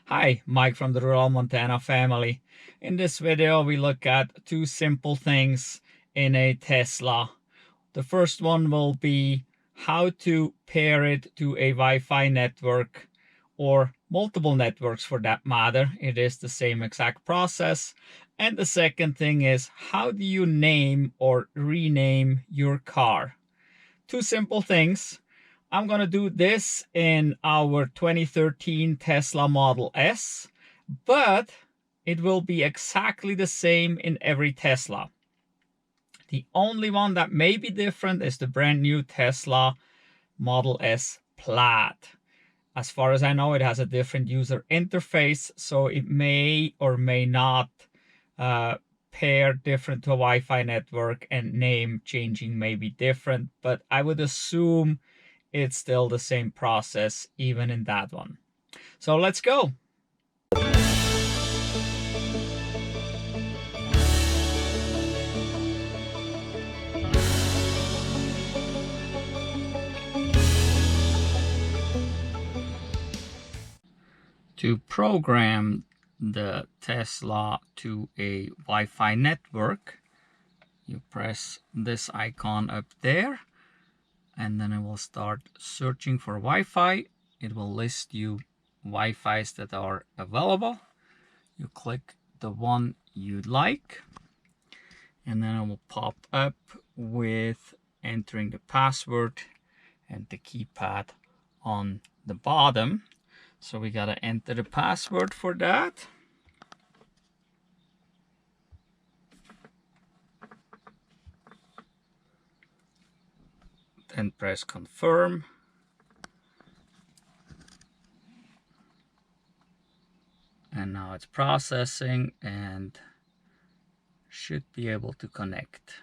Hi, Mike from the Rural Montana family. In this video, we look at two simple things in a Tesla. The first one will be how to pair it to a Wi-Fi network or multiple networks for that matter. It is the same exact process. And the second thing is how do you name or rename your car? Two simple things. I'm going to do this in our 2013 Tesla Model S, but it will be exactly the same in every Tesla. The only one that may be different is the brand new Tesla Model S Plaid. As far as I know, it has a different user interface, so it may or may not pair different to a Wi-Fi network, and name changing may be different, but I would assume it's still the same process even in that one. So let's go. To program the Tesla to a Wi-Fi network, you press this icon up there, and then it will start searching for Wi-Fi. It will list you Wi-Fis that are available. You click the one you'd like, and then it will pop up with entering the password and the keypad on the bottom. So we gotta enter the password for that. Then press confirm. And now it's processing and should be able to connect.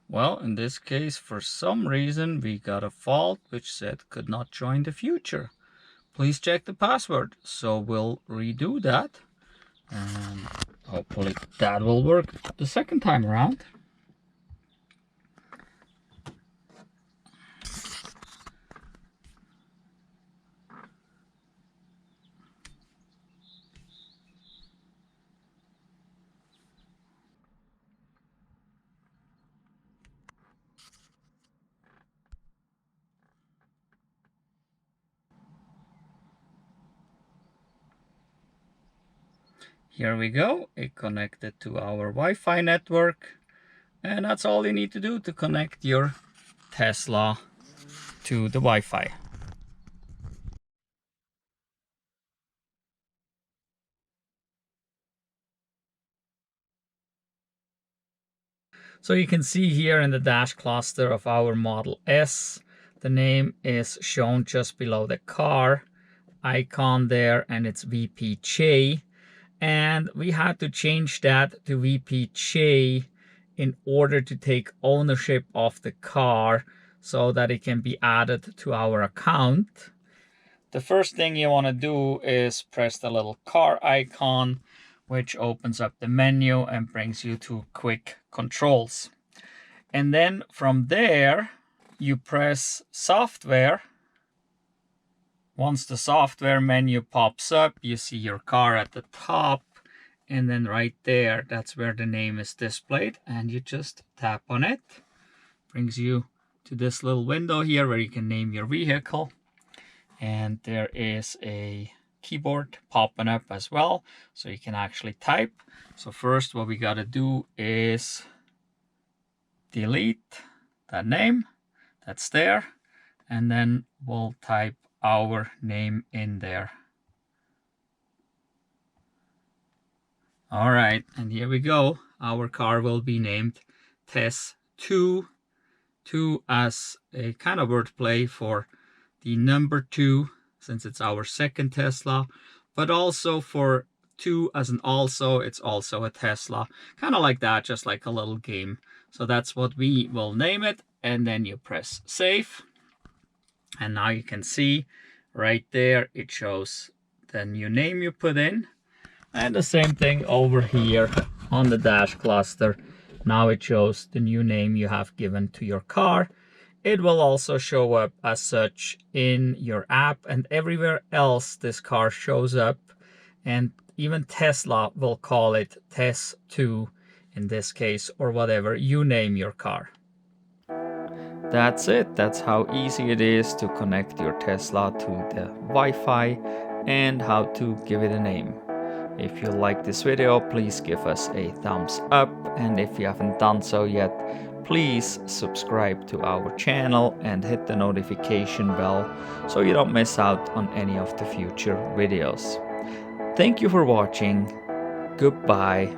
Well, in this case, for some reason, we got a fault which said could not join the future. Please check the password. So we'll redo that. And hopefully that will work the second time around. Here we go, it connected to our Wi-Fi network, and that's all you need to do to connect your Tesla to the Wi-Fi. So you can see here in the dash cluster of our Model S, the name is shown just below the car icon there, and it's VPJ. And we had to change that to VPJ in order to take ownership of the car so that it can be added to our account. The first thing you want to do is press the little car icon, which opens up the menu and brings you to quick controls. And then from there, you press software. Once the software menu pops up, you see your car at the top, and then right there, that's where the name is displayed, and you just tap on it. Brings you to this little window here where you can name your vehicle, and there is a keyboard popping up as well, so you can actually type. So first what we got to do is delete that name that's there, and then we'll type our name in there. All right, and here we go. Our car will be named TES2, 2 as a kind of wordplay for the number 2, since it's our second Tesla, but also for 2 as an also, it's also a Tesla. Kind of like that, just like a little game. So that's what we will name it, and then you press save. And now you can see right there, it shows the new name you put in. And the same thing over here on the dash cluster. Now it shows the new name you have given to your car. It will also show up as such in your app and everywhere else this car shows up, and even Tesla will call it Tes2 in this case, or whatever you name your car. That's it. That's how easy it is to connect your Tesla to the Wi-Fi and how to give it a name. If you like this video, please give us a thumbs up, and if you haven't done so yet, please subscribe to our channel and hit the notification bell so you don't miss out on any of the future videos. Thank you for watching. Goodbye.